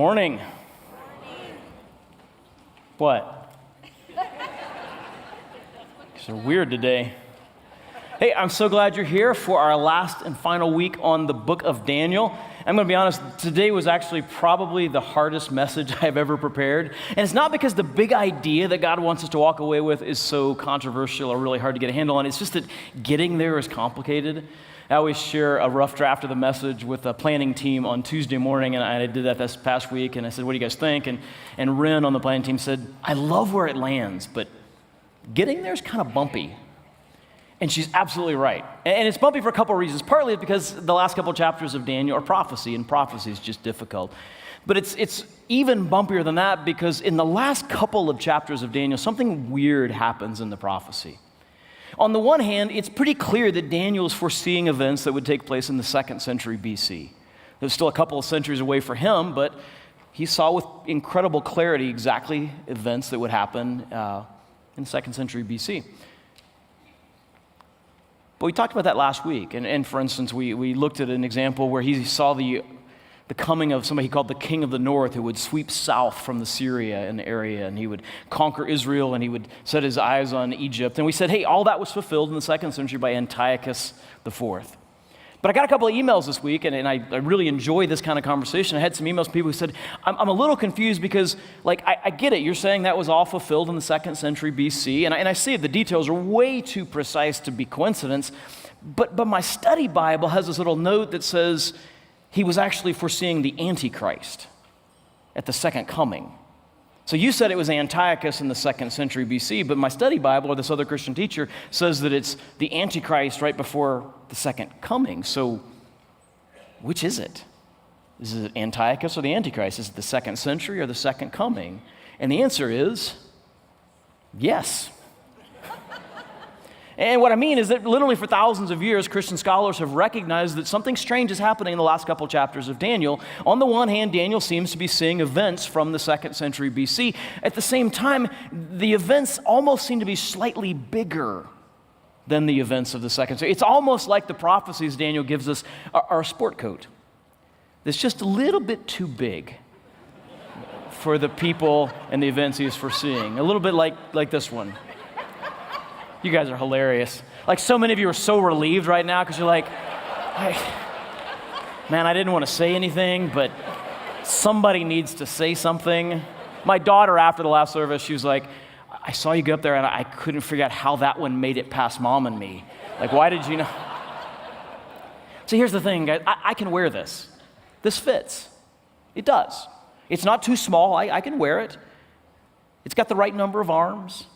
morning. What? So weird today. Hey, I'm so glad you're here for our last and final week on the book of Daniel. I'm going to be honest, today was actually probably the hardest message I've ever prepared. And it's not because the big idea that God wants us to walk away with is so controversial or really hard to get a handle on. It's just that getting there is complicated. I always share a rough draft of the message with the planning team on Tuesday morning, and I did that this past week, and I said, what do you guys think? And Ren on the planning team said, I love where it lands, but getting there is kind of bumpy. And she's absolutely right. And it's bumpy for a couple of reasons. Partly because the last couple of chapters of Daniel are prophecy, and prophecy is just difficult. But it's even bumpier than that because in the last couple of chapters of Daniel, something weird happens in the prophecy. On the one hand, it's pretty clear that Daniel is foreseeing events that would take place in the 2nd century BC. There's still a couple of centuries away for him, but he saw with incredible clarity exactly events that would happen in the 2nd century BC. But we talked about that last week, and for instance, we looked at an example where he saw the coming of somebody he called the king of the north who would sweep south from the Syria and area, and he would conquer Israel, and he would set his eyes on Egypt. And we said, hey, all that was fulfilled in the 2nd century by Antiochus IV. But I got a couple of emails this week, and I really enjoy this kind of conversation. I had some emails from people who said, I'm a little confused because, I get it. You're saying that was all fulfilled in the 2nd century BC, and I see the details are way too precise to be coincidence. But my study Bible has this little note that says he was actually foreseeing the Antichrist at the second coming. So you said it was Antiochus in the 2nd century BC, but my study Bible, or this other Christian teacher, says that it's the Antichrist right before the second coming. So which is it? Is it Antiochus or the Antichrist? Is it the 2nd century or the second coming? And the answer is yes. And what I mean is that literally for thousands of years, Christian scholars have recognized that something strange is happening in the last couple chapters of Daniel. On the one hand, Daniel seems to be seeing events from the 2nd century BC. At the same time, the events almost seem to be slightly bigger than the events of the 2nd century. It's almost like the prophecies Daniel gives us are a sport coat that's just a little bit too big for the people and the events he is foreseeing. A little bit like this one. You guys are hilarious. Like so many of you are so relieved right now because you're like, hey, man, I didn't want to say anything, but somebody needs to say something. My daughter, after the last service, she was like, I saw you go up there and I couldn't figure out how that one made it past mom and me. Like, why did you know? So here's the thing, guys. I can wear this. This fits. It does. It's not too small. I can wear it. It's got the right number of arms.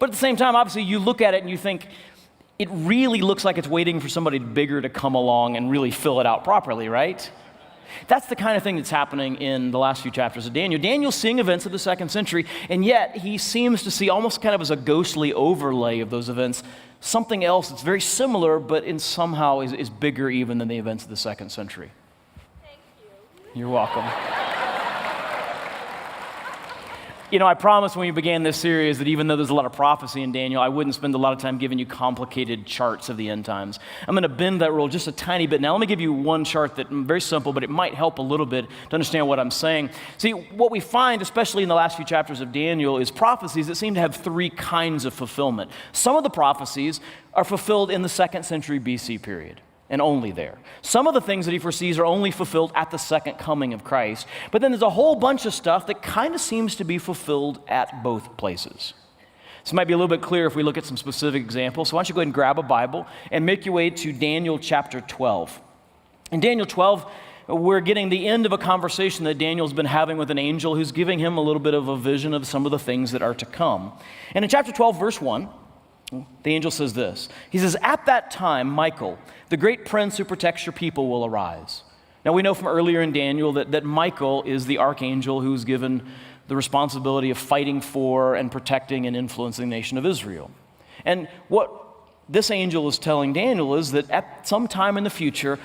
But at the same time, obviously, you look at it and you think, it really looks like it's waiting for somebody bigger to come along and really fill it out properly, right? That's the kind of thing that's happening in the last few chapters of Daniel. Daniel's seeing events of the 2nd century, and yet he seems to see almost kind of as a ghostly overlay of those events, something else that's very similar, but in somehow is bigger even than the events of the 2nd century. Thank you. You're welcome. You know, I promised when we began this series that even though there's a lot of prophecy in Daniel, I wouldn't spend a lot of time giving you complicated charts of the end times. I'm going to bend that rule just a tiny bit. Now, let me give you one chart that's very simple, but it might help a little bit to understand what I'm saying. See, what we find, especially in the last few chapters of Daniel, is prophecies that seem to have three kinds of fulfillment. Some of the prophecies are fulfilled in the 2nd century BC period, and only there. Some of the things that he foresees are only fulfilled at the second coming of Christ. But then there's a whole bunch of stuff that kind of seems to be fulfilled at both places. This might be a little bit clearer if we look at some specific examples. So why don't you go ahead and grab a Bible and make your way to Daniel chapter 12. In Daniel 12, we're getting the end of a conversation that Daniel's been having with an angel who's giving him a little bit of a vision of some of the things that are to come. And in chapter 12, verse 1, the angel says this. He says, at that time, Michael, the great prince who protects your people, will arise. Now, we know from earlier in Daniel that Michael is the archangel who's given the responsibility of fighting for and protecting and influencing the nation of Israel. And what this angel is telling Daniel is that at some time in the future,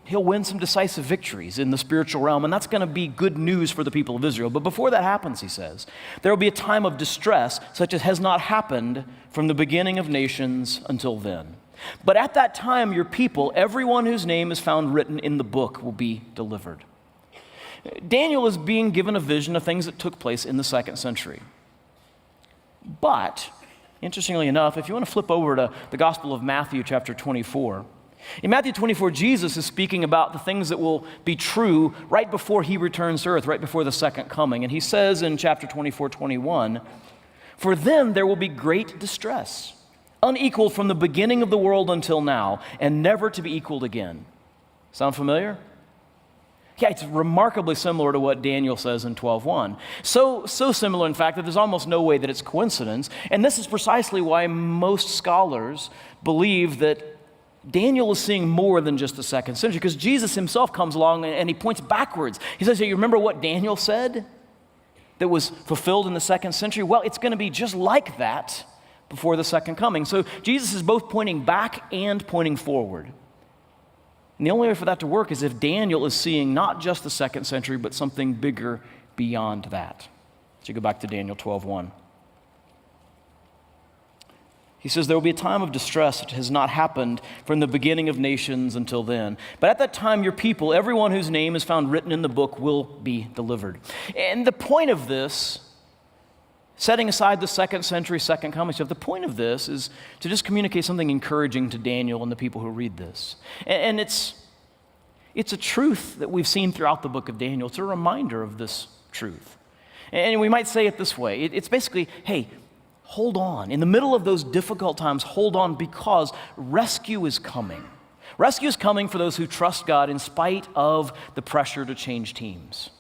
he'll win some decisive victories in the spiritual realm, and that's going to be good news for the people of Israel. But before that happens, he says, there will be a time of distress such as has not happened from the beginning of nations until then. But at that time, your people, everyone whose name is found written in the book, will be delivered. Daniel is being given a vision of things that took place in the 2nd century. But, interestingly enough, if you want to flip over to the Gospel of Matthew chapter 24, in Matthew 24, Jesus is speaking about the things that will be true right before he returns to earth, right before the second coming. And he says in chapter 24:21, "For then there will be great distress, unequaled from the beginning of the world until now, and never to be equaled again." Sound familiar? Yeah, it's remarkably similar to what Daniel says in 12:1. So similar, in fact, that there's almost no way that it's coincidence. And this is precisely why most scholars believe that Daniel is seeing more than just the 2nd century, because Jesus himself comes along and he points backwards. He says, hey, you remember what Daniel said that was fulfilled in the 2nd century? Well, it's going to be just like that before the second coming. So Jesus is both pointing back and pointing forward. And the only way for that to work is if Daniel is seeing not just the 2nd century, but something bigger beyond that. So you go back to Daniel 12:1. He says, there will be a time of distress that has not happened from the beginning of nations until then. But at that time, your people, everyone whose name is found written in the book, will be delivered. And the point of this, setting aside the 2nd century, second coming stuff, the point of this is to just communicate something encouraging to Daniel and the people who read this. And it's a truth that we've seen throughout the book of Daniel. It's a reminder of this truth. And we might say it this way. It's basically, hey, hold on. In the middle of those difficult times, hold on, because rescue is coming. Rescue is coming for those who trust God in spite of the pressure to change teams.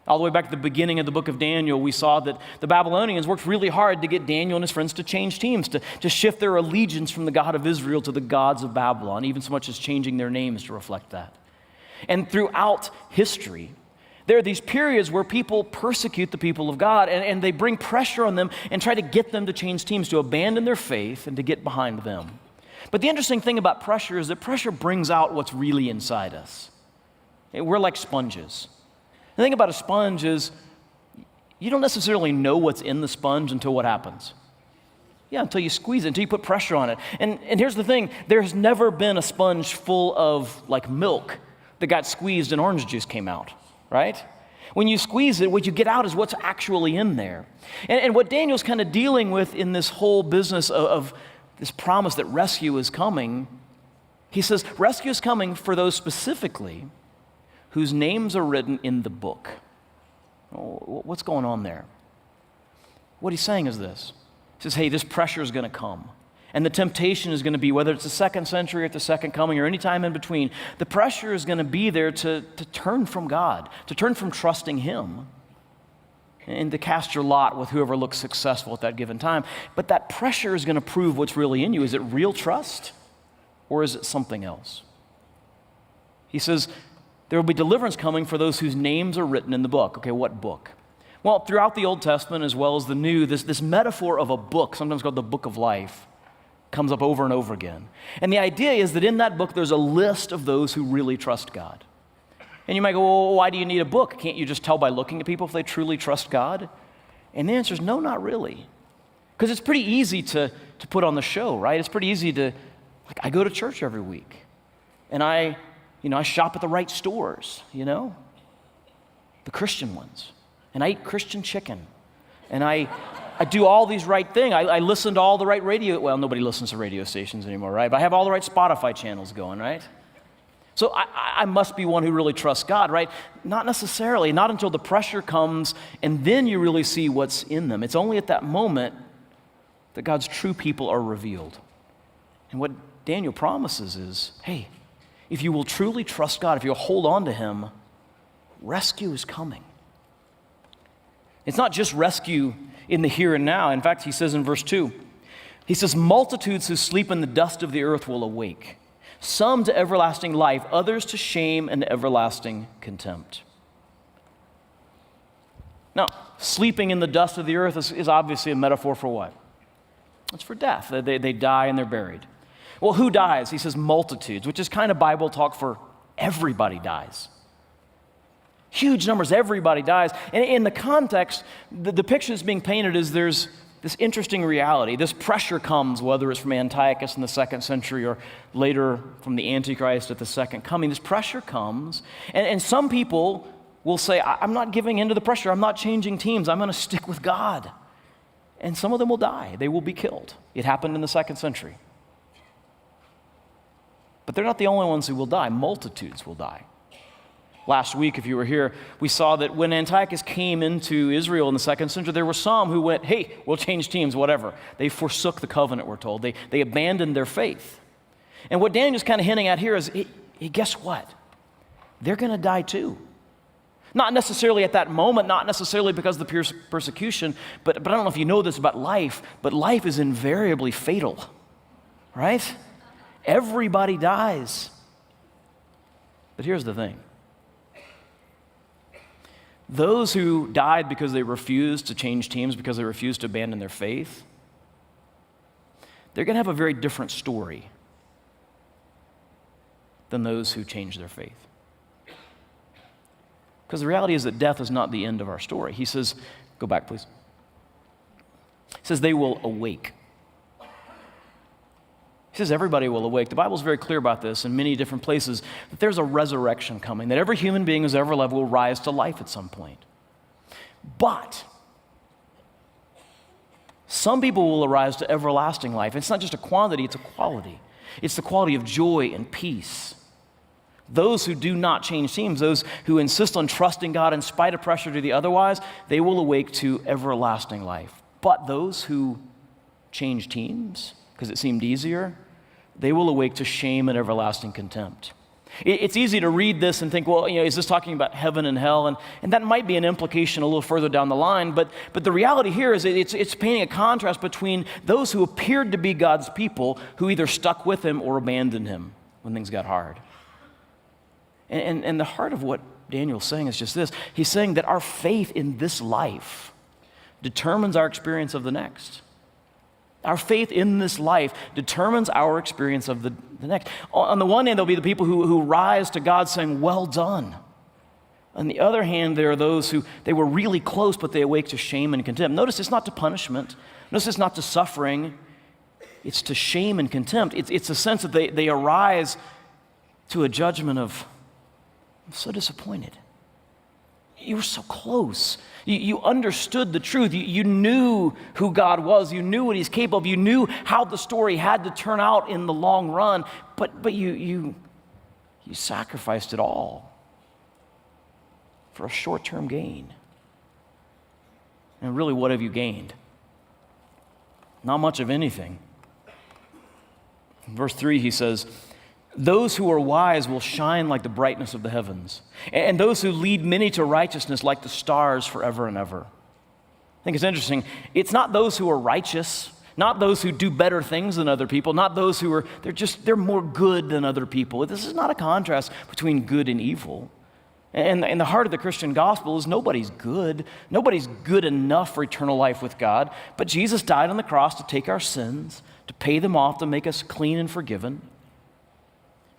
All the way back to the beginning of the book of Daniel, we saw that the Babylonians worked really hard to get Daniel and his friends to change teams, to shift their allegiance from the God of Israel to the gods of Babylon, even so much as changing their names to reflect that. And throughout history, there are these periods where people persecute the people of God, and they bring pressure on them and try to get them to change teams, to abandon their faith and to get behind them. But the interesting thing about pressure is that pressure brings out what's really inside us. We're like sponges. The thing about a sponge is you don't necessarily know what's in the sponge until what happens? Yeah, until you squeeze it, until you put pressure on it. And here's the thing, there's never been a sponge full of like milk that got squeezed and orange juice came out, right? When you squeeze it, what you get out is what's actually in there. And what Daniel's kind of dealing with in this whole business of this promise that rescue is coming, he says rescue is coming for those specifically whose names are written in the book. What's going on there? What he's saying is this. He says, hey, this pressure is going to come. And the temptation is going to be, whether it's the 2nd century or the second coming or any time in between, the pressure is going to be there to turn from God, to turn from trusting Him, and to cast your lot with whoever looks successful at that given time. But that pressure is going to prove what's really in you. Is it real trust, or is it something else? He says, there will be deliverance coming for those whose names are written in the book. Okay, what book? Well, throughout the Old Testament as well as the New, this metaphor of a book, sometimes called the book of life, comes up over and over again. And the idea is that in that book, there's a list of those who really trust God. And you might go, well, why do you need a book? Can't you just tell by looking at people if they truly trust God? And the answer is no, not really. Because it's pretty easy to put on the show, right? It's pretty easy to, like, I go to church every week. And I shop at the right stores, the Christian ones. And I eat Christian chicken. And I do all these right things. I listen to all the right radio. Well, nobody listens to radio stations anymore, right? But I have all the right Spotify channels going, right? So I must be one who really trusts God, right? Not necessarily. Not until the pressure comes, and then you really see what's in them. It's only at that moment that God's true people are revealed. And what Daniel promises is, hey, if you will truly trust God, if you'll hold on to Him, rescue is coming. It's not just rescue in the here and now. In fact, he says in verse 2, he says, multitudes who sleep in the dust of the earth will awake, some to everlasting life, others to shame and everlasting contempt. Now, sleeping in the dust of the earth is obviously a metaphor for what? It's for death. They die and they're buried. Well, who dies? He says multitudes, which is kind of Bible talk for everybody dies. Huge numbers, everybody dies. And in the context, the picture that's being painted is there's interesting reality. This pressure comes, whether it's from Antiochus in the 2nd century or later from the Antichrist at the second coming. This pressure comes, and some people will say, I'm not giving in to the pressure. I'm not changing teams. I'm going to stick with God. And some of them will die. They will be killed. It happened in the 2nd century. But they're not the only ones who will die. Multitudes will die. Last week, if you were here, we saw that when Antiochus came into Israel in the 2nd century, there were some who went, hey, we'll change teams, whatever. They forsook the covenant, we're told. They abandoned their faith. And what Daniel's kind of hinting at here is, hey, guess what? They're going to die too. Not necessarily at that moment, not necessarily because of the persecution, but I don't know if you know this about life, but life is invariably fatal, right? Everybody dies. But here's the thing. Those who died because they refused to change teams, because they refused to abandon their faith, they're going to have a very different story than those who changed their faith. Because the reality is that death is not the end of our story. He says, go back, please. He says they will awake. He says everybody will awake. The Bible's very clear about this in many different places, that there's a resurrection coming, that every human being who's ever lived will rise to life at some point. But some people will arise to everlasting life. It's not just a quantity, it's a quality. It's the quality of joy and peace. Those who do not change teams, those who insist on trusting God in spite of pressure to the otherwise, they will awake to everlasting life. But those who change teams, because it seemed easier, they will awake to shame and everlasting contempt. It's easy to read this and think, well, is this talking about heaven and hell? And that might be an implication a little further down the line, but the reality here is it's painting a contrast between those who appeared to be God's people, who either stuck with him or abandoned him when things got hard. And the heart of what Daniel's saying is just this. He's saying that our faith in this life determines our experience of the next. Our faith in this life determines our experience of the next. On the one hand, there'll be the people who rise to God saying, well done. On the other hand, there are those who, they were really close, but they awake to shame and contempt. Notice it's not to punishment. Notice it's not to suffering. It's to shame and contempt. It's a sense that they arise to a judgment of, I'm so disappointed. You were so close. You understood the truth. You knew who God was. You knew what he's capable of. You knew how the story had to turn out in the long run. But you sacrificed it all for a short-term gain. And really, what have you gained? Not much of anything. In verse 3, he says, those who are wise will shine like the brightness of the heavens, and those who lead many to righteousness like the stars forever and ever. I think it's interesting. It's not those who are righteous, not those who do better things than other people, not those who are, they're more good than other people. This is not a contrast between good and evil. And the heart of the Christian gospel is nobody's good. Nobody's good enough for eternal life with God, but Jesus died on the cross to take our sins, to pay them off, to make us clean and forgiven.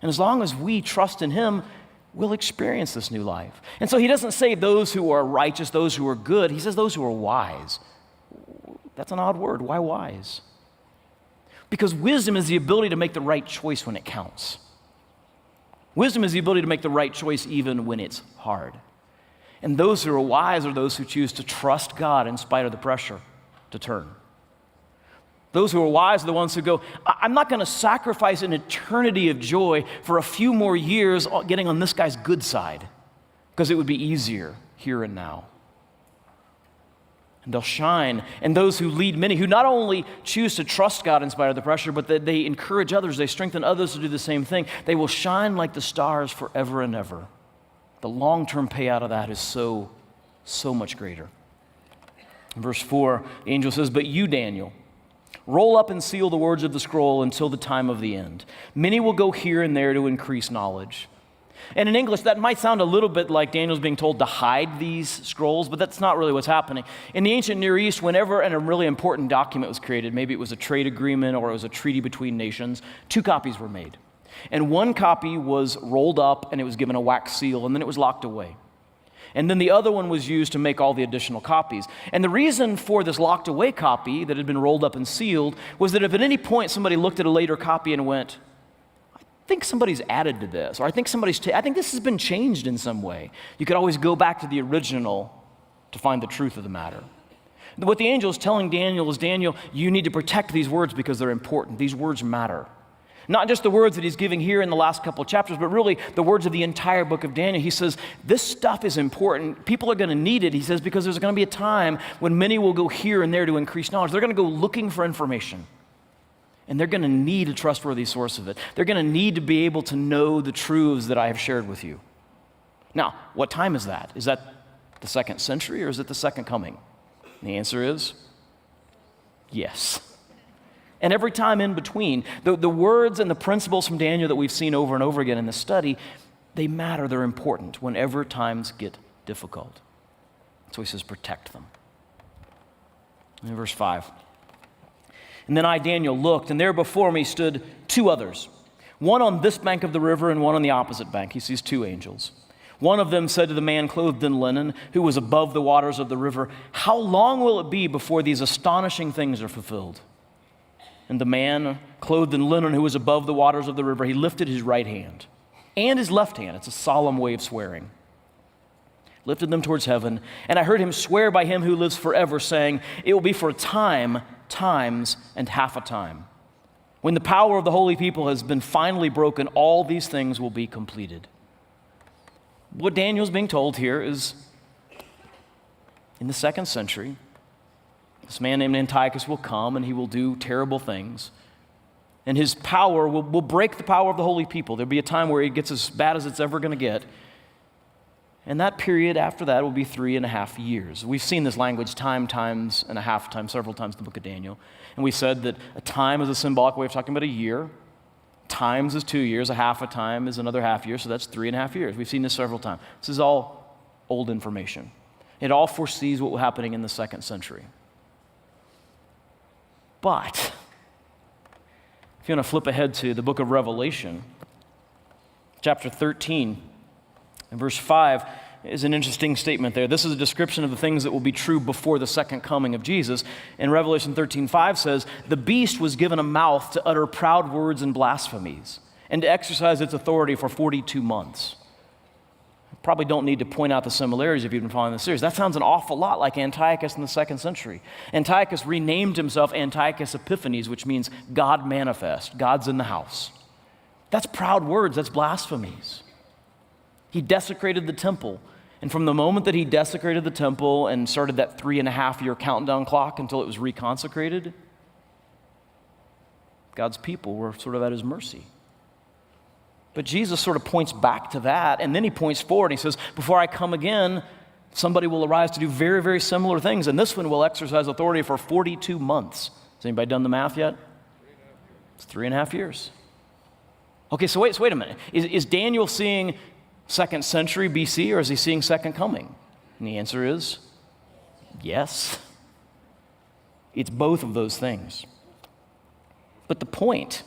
And as long as we trust in him, we'll experience this new life. And so he doesn't say those who are righteous, those who are good. He says those who are wise. That's an odd word. Why wise? Because wisdom is the ability to make the right choice when it counts. Wisdom is the ability to make the right choice even when it's hard. And those who are wise are those who choose to trust God in spite of the pressure to turn. Those who are wise are the ones who go, I'm not going to sacrifice an eternity of joy for a few more years getting on this guy's good side, because it would be easier here and now. And they'll shine. And those who lead many, who not only choose to trust God in spite of the pressure, but that they encourage others, they strengthen others to do the same thing, they will shine like the stars forever and ever. The long-term payout of that is so much greater. In verse 4, the angel says, but you, Daniel, roll up and seal the words of the scroll until the time of the end. Many will go here and there to increase knowledge. And in English, that might sound a little bit like Daniel's being told to hide these scrolls, but that's not really what's happening. In the ancient Near East, whenever a really important document was created, maybe it was a trade agreement or it was a treaty between nations, 2 copies were made. And one copy was rolled up and it was given a wax seal, and then it was locked away. And then the other one was used to make all the additional copies. And the reason for this locked away copy that had been rolled up and sealed was that if at any point somebody looked at a later copy and went, I think somebody's added to this, or I think I think this has been changed in some way, you could always go back to the original to find the truth of the matter. What the angel is telling Daniel is, Daniel, you need to protect these words because they're important. These words matter. Not just the words that he's giving here in the last couple of chapters, but really the words of the entire book of Daniel. He says, this stuff is important. People are going to need it, he says, because there's going to be a time when many will go here and there to increase knowledge. They're going to go looking for information. And they're going to need a trustworthy source of it. They're going to need to be able to know the truths that I have shared with you. Now, what time is that? Is that the second century or is it the second coming? And the answer is yes. And every time in between, the words and the principles from Daniel that we've seen over and over again in the study, they matter, they're important whenever times get difficult. So he says, protect them. In verse 5. And then I, Daniel, looked, and there before me stood two others, one on this bank of the river and one on the opposite bank. He sees two angels. One of them said to the man clothed in linen, who was above the waters of the river, how long will it be before these astonishing things are fulfilled? And the man clothed in linen who was above the waters of the river, he lifted his right hand and his left hand. It's a solemn way of swearing. Lifted them towards heaven. And I heard him swear by him who lives forever, saying, it will be for a time, times, and half a time. When the power of the holy people has been finally broken, all these things will be completed. What Daniel's being told here is, in the second century, this man named Antiochus will come and he will do terrible things. And his power will break the power of the holy people. There'll be a time where it gets as bad as it's ever going to get. And that period after that will be 3.5 years. We've seen this language times and a half times, several times in the book of Daniel. And we said that a time is a symbolic way of talking about a year. Times is 2 years. A half a time is another half year. So that's 3.5 years. We've seen this several times. This is all old information. It all foresees what was happening in the second century. But if you want to flip ahead to the book of Revelation, chapter 13, and verse 5 is an interesting statement there. This is a description of the things that will be true before the second coming of Jesus. And Revelation 13:5 says, the beast was given a mouth to utter proud words and blasphemies, and to exercise its authority for 42 months. Probably don't need to point out the similarities if you've been following the series. That sounds an awful lot like Antiochus in the second century. Antiochus renamed himself Antiochus Epiphanes, which means God manifest. God's in the house. That's proud words. That's blasphemies. He desecrated the temple. And from the moment that he desecrated the temple and started that 3.5-year countdown clock until it was reconsecrated, God's people were sort of at his mercy. But Jesus sort of points back to that, and then he points forward. And he says, before I come again, somebody will arise to do very, very similar things, and this one will exercise authority for 42 months. Has anybody done the math yet? It's 3.5 years. Okay, so wait a minute. Is Daniel seeing second century BC, or is he seeing second coming? And the answer is yes. It's both of those things. But the point,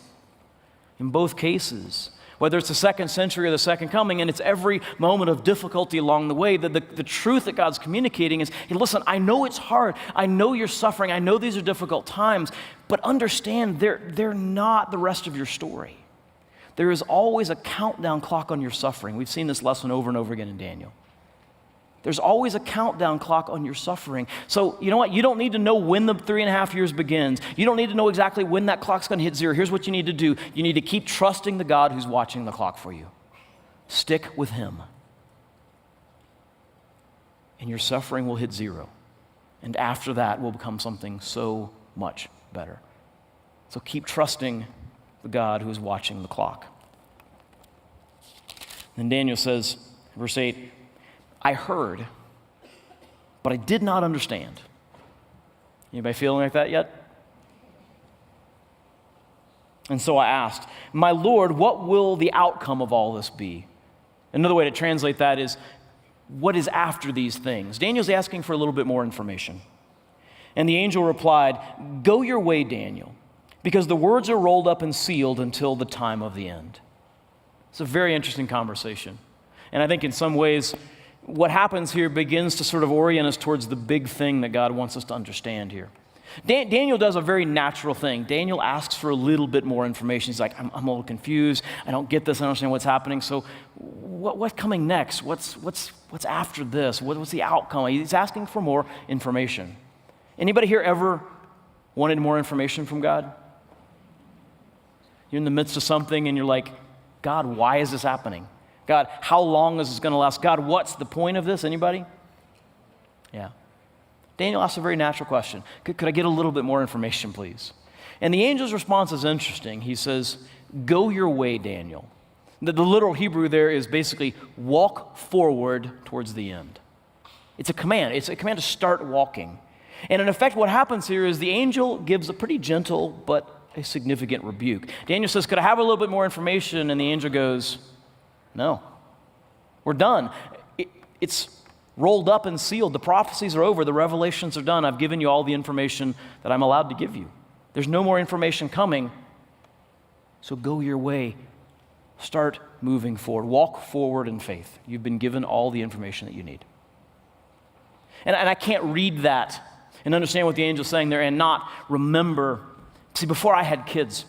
in both cases, whether it's the second century or the second coming, and it's every moment of difficulty along the way, the truth that God's communicating is, hey, listen, I know it's hard. I know you're suffering. I know these are difficult times, but understand they're not the rest of your story. There is always a countdown clock on your suffering. We've seen this lesson over and over again in Daniel. There's always a countdown clock on your suffering. So you know what? You don't need to know when the 3.5 years begins. You don't need to know exactly when that clock's going to hit zero. Here's what you need to do. You need to keep trusting the God who's watching the clock for you. Stick with him. And your suffering will hit zero. And after that will become something so much better. So keep trusting the God who is watching the clock. And Daniel says, verse 8, I heard, but I did not understand. Anybody feeling like that yet? And so I asked, my Lord, what will the outcome of all this be? Another way to translate that is, what is after these things? Daniel's asking for a little bit more information. And the angel replied, go your way, Daniel, because the words are rolled up and sealed until the time of the end. It's a very interesting conversation. And I think in some ways, what happens here begins to sort of orient us towards the big thing that God wants us to understand here. Daniel does a very natural thing. Daniel asks for a little bit more information. He's like, I'm a little confused. I don't get this. I don't understand what's happening. So what's coming next? What's after this? What's the outcome? He's asking for more information. Anybody here ever wanted more information from God? You're in the midst of something and you're like, God, why is this happening? God, how long is this going to last? God, what's the point of this? Anybody? Yeah. Daniel asks a very natural question. Could I get a little bit more information, please? And the angel's response is interesting. He says, go your way, Daniel. The literal Hebrew there is basically walk forward towards the end. It's a command. It's a command to start walking. And in effect, what happens here is the angel gives a pretty gentle but a significant rebuke. Daniel says, could I have a little bit more information? And the angel goes, no, we're done. It's rolled up and sealed. The prophecies are over. The revelations are done. I've given you all the information that I'm allowed to give you. There's no more information coming. So go your way. Start moving forward. Walk forward in faith. You've been given all the information that you need. And I can't read that and understand what the angel's saying there and not remember. See, before I had kids,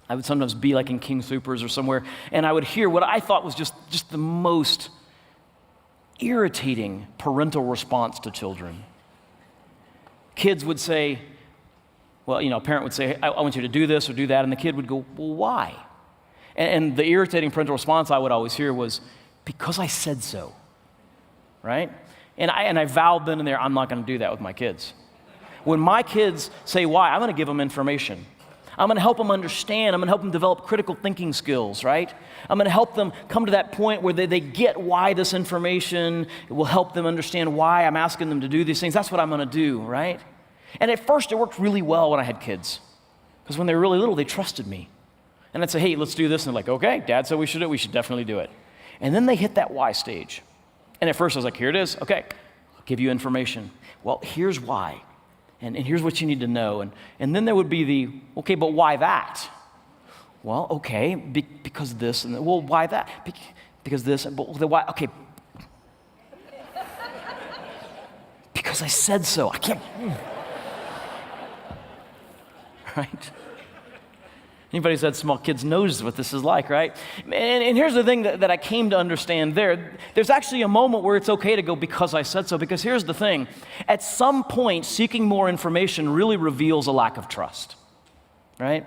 I would sometimes be like in King Soopers or somewhere, and I would hear what I thought was just the most irritating parental response to children. Kids would say, well, a parent would say, I want you to do this or do that, and the kid would go, well, why? And the irritating parental response I would always hear was, because I said so, right? And I vowed then and there, I'm not going to do that with my kids. When my kids say why, I'm going to give them information. I'm going to help them understand. I'm going to help them develop critical thinking skills, right? I'm going to help them come to that point where they get why this information will help them understand why I'm asking them to do these things. That's what I'm going to do, right? And at first, it worked really well when I had kids. Because when they were really little, they trusted me. And I'd say, hey, let's do this. And they're like, okay, Dad said we should do it. We should definitely do it. And then they hit that why stage. And at first, I was like, here it is. Okay, I'll give you information. Well, here's why. And here's what you need to know. And then there would be the, okay, but why that? Well, okay, because this. And well, why that? Because this. But the why, okay. Because I said so. I can't. Right? Anybody who's had small kids knows what this is like, right? And here's the thing that I came to understand there. There's actually a moment where it's okay to go, because I said so. Because here's the thing. At some point, seeking more information really reveals a lack of trust, right?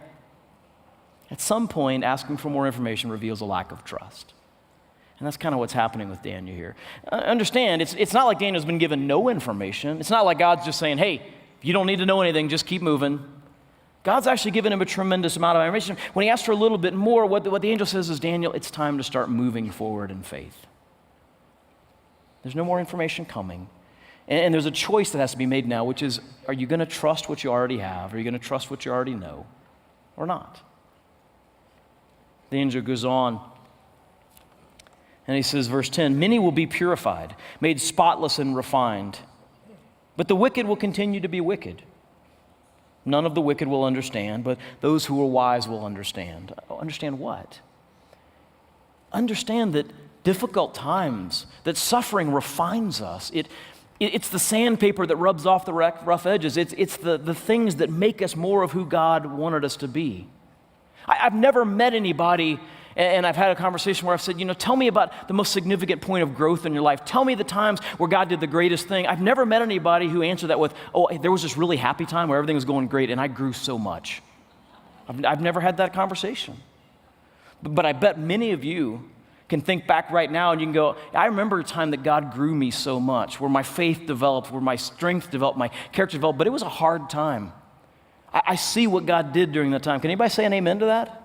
At some point, asking for more information reveals a lack of trust. And that's kind of what's happening with Daniel here. Understand, it's not like Daniel's been given no information. It's not like God's just saying, hey, you don't need to know anything, just keep moving. God's actually given him a tremendous amount of information. When he asks for a little bit more, what the angel says is, Daniel, it's time to start moving forward in faith. There's no more information coming. And there's a choice that has to be made now, which is, are you going to trust what you already have? Are you going to trust what you already know or not? The angel goes on, and he says, verse 10, many will be purified, made spotless and refined, but the wicked will continue to be wicked. None of the wicked will understand, but those who are wise will understand. Understand what? Understand that difficult times, that suffering refines us. It's the sandpaper that rubs off the rough edges. It's the things that make us more of who God wanted us to be. I've never met anybody, and I've had a conversation where I've said, tell me about the most significant point of growth in your life. Tell me the times where God did the greatest thing. I've never met anybody who answered that with, oh, there was this really happy time where everything was going great and I grew so much. I've never had that conversation. But I bet many of you can think back right now and you can go, I remember a time that God grew me so much, where my faith developed, where my strength developed, my character developed, but it was a hard time. I see what God did during that time. Can anybody say an amen to that?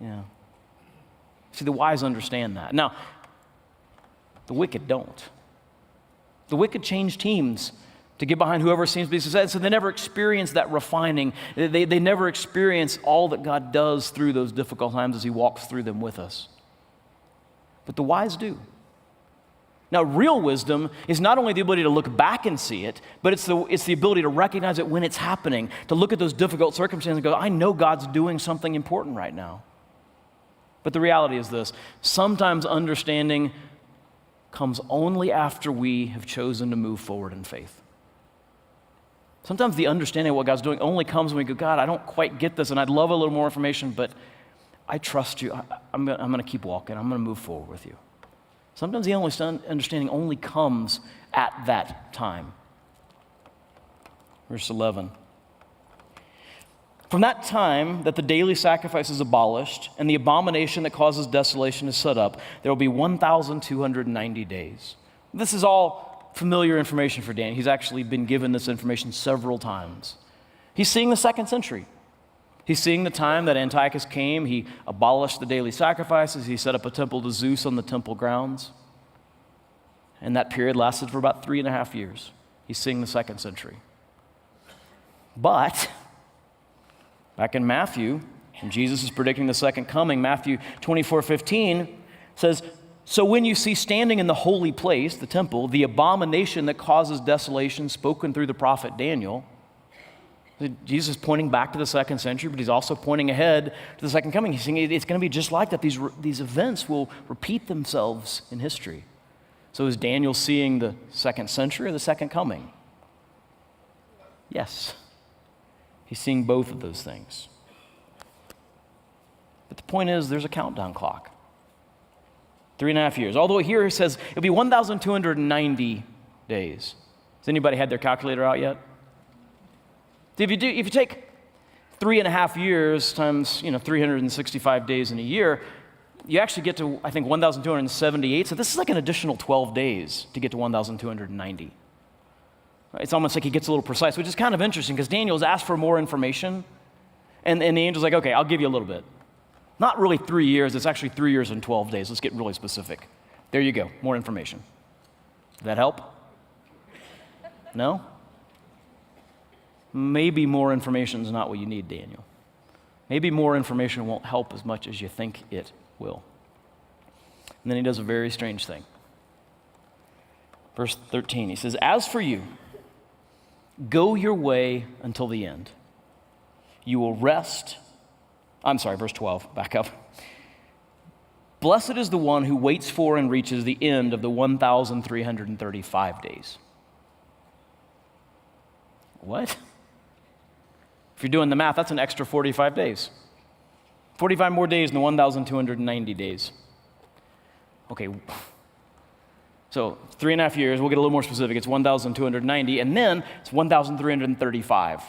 Yeah. See, the wise understand that. Now, the wicked don't. The wicked change teams to get behind whoever seems to be successful, so they never experience that refining. They never experience all that God does through those difficult times as he walks through them with us. But the wise do. Now, real wisdom is not only the ability to look back and see it, but it's the ability to recognize it when it's happening, to look at those difficult circumstances and go, I know God's doing something important right now. But the reality is this, sometimes understanding comes only after we have chosen to move forward in faith. Sometimes the understanding of what God's doing only comes when we go, God, I don't quite get this, and I'd love a little more information, but I trust you. I'm going to keep walking. I'm going to move forward with you. Sometimes the understanding only comes at that time. Verse 11. From that time that the daily sacrifice is abolished and the abomination that causes desolation is set up, there will be 1,290 days. This is all familiar information for Daniel. He's actually been given this information several times. He's seeing the second century. He's seeing the time that Antiochus came. He abolished the daily sacrifices. He set up a temple to Zeus on the temple grounds. And that period lasted for about 3.5 years. He's seeing the second century. But back in Matthew, and Jesus is predicting the second coming, Matthew 24:15 says, so when you see standing in the holy place, the temple, the abomination that causes desolation spoken through the prophet Daniel, Jesus is pointing back to the second century, but he's also pointing ahead to the second coming. He's saying it's going to be just like that. These events will repeat themselves in history. So is Daniel seeing the second century or the second coming? Yes. He's seeing both of those things. But the point is, there's a countdown clock. 3.5 years. Although here it says it'll be 1,290 days. Has anybody had their calculator out yet? If you take 3.5 years times 365 days in a year, you actually get to, I think, 1,278. So this is like an additional 12 days to get to 1,290. It's almost like he gets a little precise, which is kind of interesting because Daniel's asked for more information, and the angel's like, okay, I'll give you a little bit. Not really 3 years, it's actually 3 years and 12 days. Let's get really specific. There you go, more information. Did that help? No? Maybe more information is not what you need, Daniel. Maybe more information won't help as much as you think it will. And then he does a very strange thing. Verse 13, he says, as for you, go your way until the end. You will rest. Verse 12, back up. Blessed is the one who waits for and reaches the end of the 1,335 days. What? If you're doing the math, that's an extra 45 days. 45 more days than the 1,290 days. Okay, so 3.5 years, we'll get a little more specific. It's 1,290, and then it's 1,335.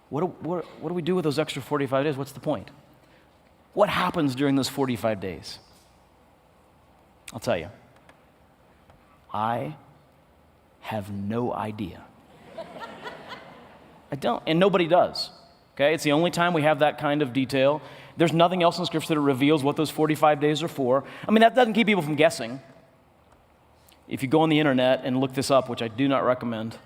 What do we do with those extra 45 days? What's the point? What happens during those 45 days? I'll tell you. I have no idea. I don't, and nobody does. Okay, it's the only time we have that kind of detail. There's nothing else in Scripture that reveals what those 45 days are for. I mean, that doesn't keep people from guessing. If you go on the internet and look this up, which I do not recommend,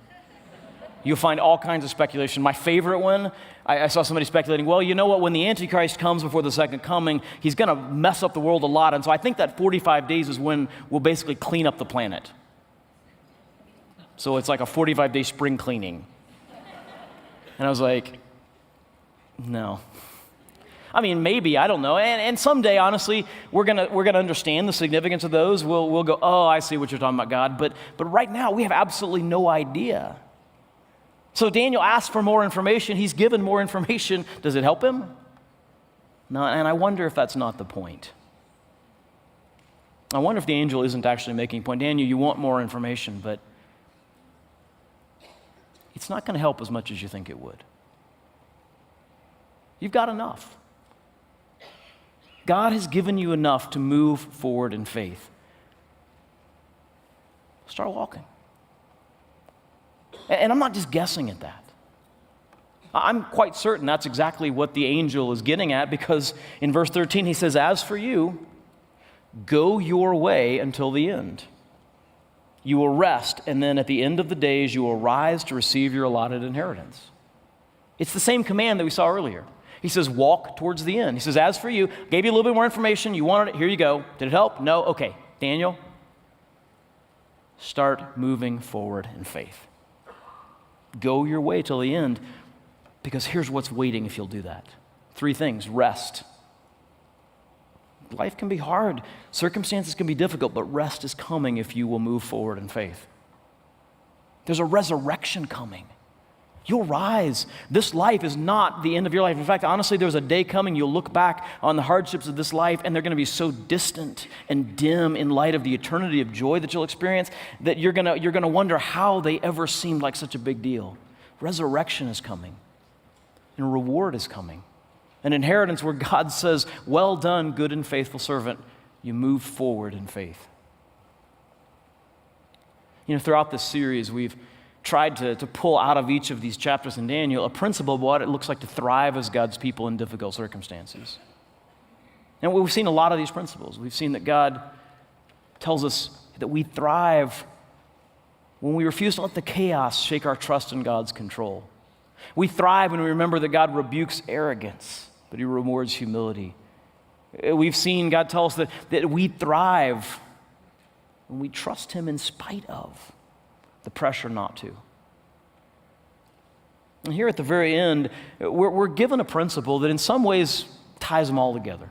you'll find all kinds of speculation. My favorite one, I saw somebody speculating, well, you know what, when the Antichrist comes before the second coming, he's going to mess up the world a lot. And so I think that 45 days is when we'll basically clean up the planet. So it's like a 45-day spring cleaning. And I was like, no. I mean, maybe, I don't know. And someday, honestly, we're gonna understand the significance of those. We'll go, oh, I see what you're talking about, God. But right now, we have absolutely no idea. So Daniel asked for more information. He's given more information. Does it help him? No, and I wonder if that's not the point. I wonder if the angel isn't actually making a point. Daniel, you want more information, but it's not going to help as much as you think it would. You've got enough. God has given you enough to move forward in faith. Start walking. And I'm not just guessing at that. I'm quite certain that's exactly what the angel is getting at, because in verse 13 he says, as for you, go your way until the end. You will rest, and then at the end of the days you will rise to receive your allotted inheritance. It's the same command that we saw earlier. He says, walk towards the end. He says, as for you, gave you a little bit more information. You wanted it. Here you go. Did it help? No? Okay. Daniel, start moving forward in faith. Go your way till the end, because here's what's waiting if you'll do that. 3 things. Rest. life can be hard. Circumstances can be difficult, but rest is coming if you will move forward in faith. There's a resurrection coming. You'll rise. This life is not the end of your life. In fact, honestly, there's a day coming, you'll look back on the hardships of this life, and they're going to be so distant and dim in light of the eternity of joy that you'll experience that you're going to wonder how they ever seemed like such a big deal. Resurrection is coming, and a reward is coming. An inheritance where God says, well done, good and faithful servant. You move forward in faith. Throughout this series, we've tried to pull out of each of these chapters in Daniel a principle of what it looks like to thrive as God's people in difficult circumstances. And we've seen a lot of these principles. We've seen that God tells us that we thrive when we refuse to let the chaos shake our trust in God's control. We thrive when we remember that God rebukes arrogance, but he rewards humility. We've seen God tell us that we thrive when we trust him in spite of the pressure not to. And here at the very end, we're given a principle that in some ways ties them all together.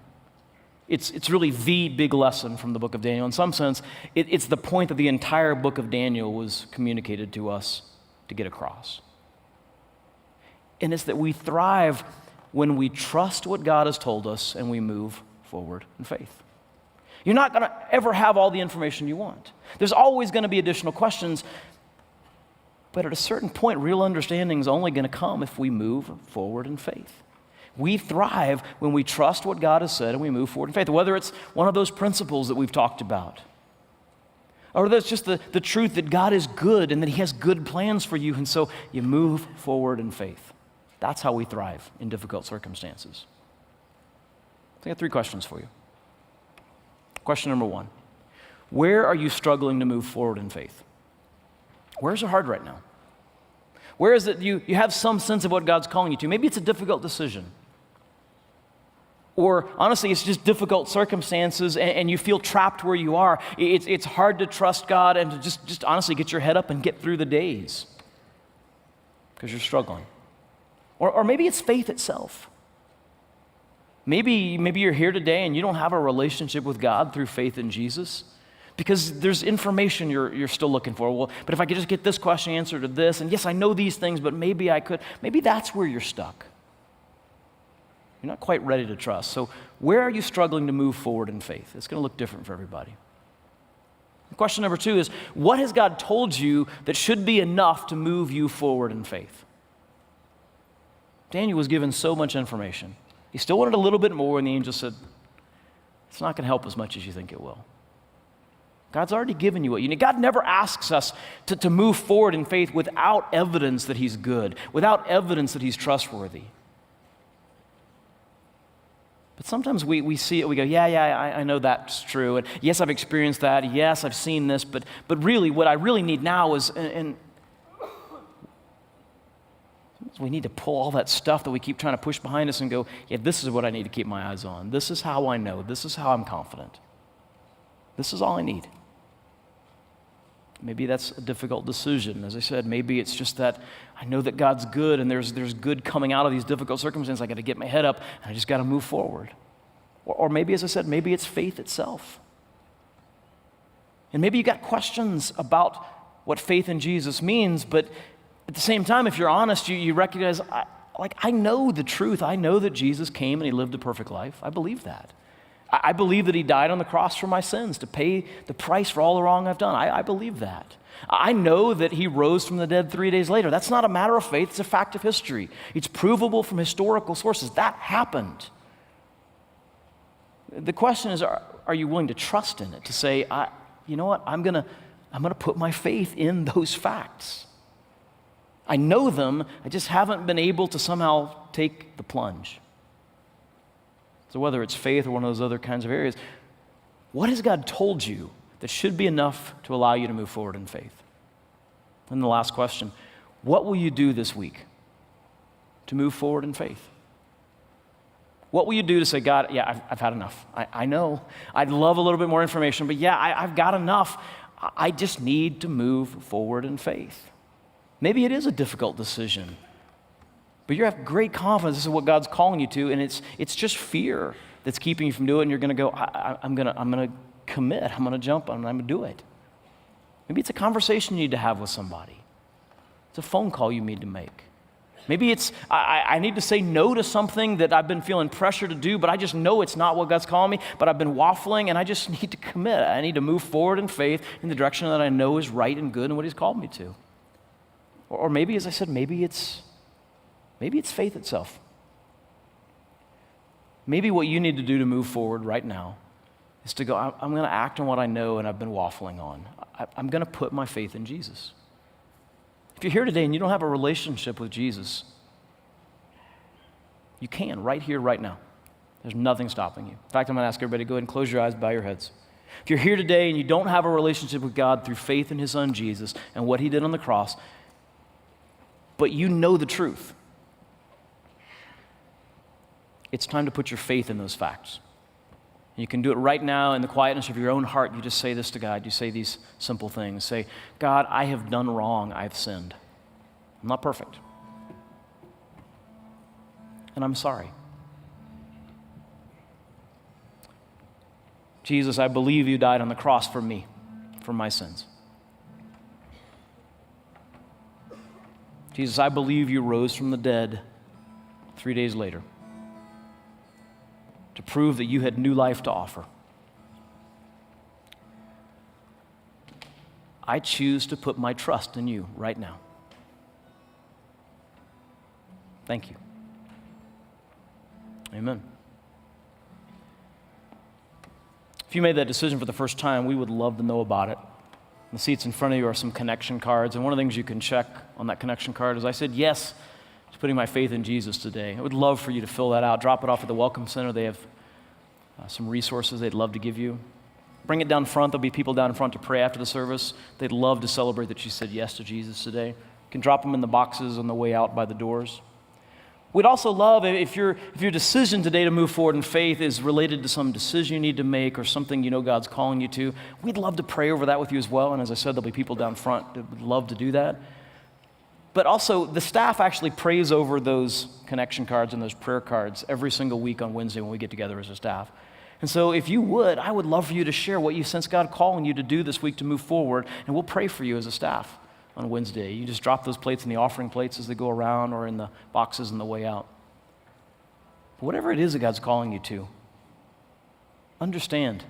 It's really the big lesson from the book of Daniel. In some sense, it's the point that the entire book of Daniel was communicated to us to get across. And it's that we thrive when we trust what God has told us and we move forward in faith. You're not going to ever have all the information you want. There's always going to be additional questions, but at a certain point, real understanding is only going to come if we move forward in faith. We thrive when we trust what God has said and we move forward in faith, whether it's one of those principles that we've talked about, or that's just the truth that God is good and that he has good plans for you, and so you move forward in faith. That's how we thrive in difficult circumstances. I got 3 questions for you. Question number 1, where are you struggling to move forward in faith? Where's it hard right now? Where is it you have some sense of what God's calling you to? Maybe it's a difficult decision. Or honestly, it's just difficult circumstances and you feel trapped where you are. It's hard to trust God and to just honestly get your head up and get through the days because you're struggling. Or maybe it's faith itself. Maybe you're here today and you don't have a relationship with God through faith in Jesus because there's information you're still looking for. Well, but if I could just get this question answered to this, and yes, I know these things, but maybe I could. Maybe that's where you're stuck. You're not quite ready to trust. So where are you struggling to move forward in faith? It's going to look different for everybody. Question number 2 is, what has God told you that should be enough to move you forward in faith? Daniel was given so much information. He still wanted a little bit more, and the angel said, it's not going to help as much as you think it will. God's already given you what you need. God never asks us to move forward in faith without evidence that he's good, without evidence that he's trustworthy. But sometimes we see it, we go, yeah, I know that's true. And yes, I've experienced that. Yes, I've seen this. But really, what I really need now is, and we need to pull all that stuff that we keep trying to push behind us and go, yeah, this is what I need to keep my eyes on. This is how I know. This is how I'm confident. This is all I need. Maybe that's a difficult decision. As I said, maybe it's just that I know that God's good and there's good coming out of these difficult circumstances. I got to get my head up and I just got to move forward. Or maybe, as I said, maybe it's faith itself. And maybe you got questions about what faith in Jesus means, but at the same time, if you're honest, you recognize, I know the truth. I know that Jesus came and he lived a perfect life. I believe that. I believe that he died on the cross for my sins to pay the price for all the wrong I've done. I believe that. I know that he rose from the dead 3 days later. That's not a matter of faith. It's a fact of history. It's provable from historical sources. That happened. The question is, are you willing to trust in it? To say, you know what, I'm gonna put my faith in those facts. I know them, I just haven't been able to somehow take the plunge. So whether it's faith or one of those other kinds of areas, what has God told you that should be enough to allow you to move forward in faith? And the last question, what will you do this week to move forward in faith? What will you do to say, God, yeah, I've had enough. I know. I'd love a little bit more information, but yeah, I've got enough. I just need to move forward in faith. Maybe it is a difficult decision, but you have great confidence this is what God's calling you to, and it's just fear that's keeping you from doing it, and you're going to go, I'm going to commit. I'm going to jump on it. I'm going to do it. Maybe it's a conversation you need to have with somebody. It's a phone call you need to make. Maybe it's, I need to say no to something that I've been feeling pressure to do, but I just know it's not what God's calling me, but I've been waffling, and I just need to commit. I need to move forward in faith in the direction that I know is right and good and what He's called me to. Or maybe, as I said, maybe it's faith itself. Maybe what you need to do to move forward right now is to go, I'm going to act on what I know and I've been waffling on. I'm going to put my faith in Jesus. If you're here today and you don't have a relationship with Jesus, you can right here, right now. There's nothing stopping you. In fact, I'm going to ask everybody to go ahead and close your eyes, bow your heads. If you're here today and you don't have a relationship with God through faith in His Son Jesus and what He did on the cross, but you know the truth, it's time to put your faith in those facts. You can do it right now in the quietness of your own heart. You just say this to God. You say these simple things. Say, God, I have done wrong. I've sinned. I'm not perfect. And I'm sorry. Jesus, I believe you died on the cross for me, for my sins. Jesus, I believe you rose from the dead 3 days later to prove that you had new life to offer. I choose to put my trust in you right now. Thank you. Amen. If you made that decision for the first time, we would love to know about it. The seats in front of you are some connection cards, and one of the things you can check on that connection card is I said yes to putting my faith in Jesus today. I would love for you to fill that out. Drop it off at the Welcome Center. They have some resources they'd love to give you. Bring it down front. There'll be people down front to pray after the service. They'd love to celebrate that you said yes to Jesus today. You can drop them in the boxes on the way out by the doors. We'd also love if your decision today to move forward in faith is related to some decision you need to make or something you know God's calling you to. We'd love to pray over that with you as well. And as I said, there'll be people down front that would love to do that. But also, the staff actually prays over those connection cards and those prayer cards every single week on Wednesday when we get together as a staff. And so if you would, I would love for you to share what you sense God calling you to do this week to move forward, and we'll pray for you as a staff on Wednesday. You just drop those plates in the offering plates as they go around or in the boxes on the way out. But whatever it is that God's calling you to, understand,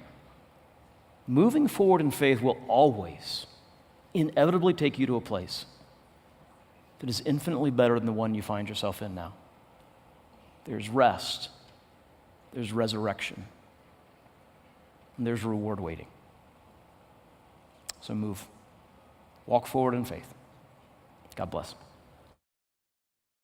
moving forward in faith will always, inevitably take you to a place that is infinitely better than the one you find yourself in now. There's rest, there's resurrection, and there's reward waiting. So move. Walk forward in faith. God bless.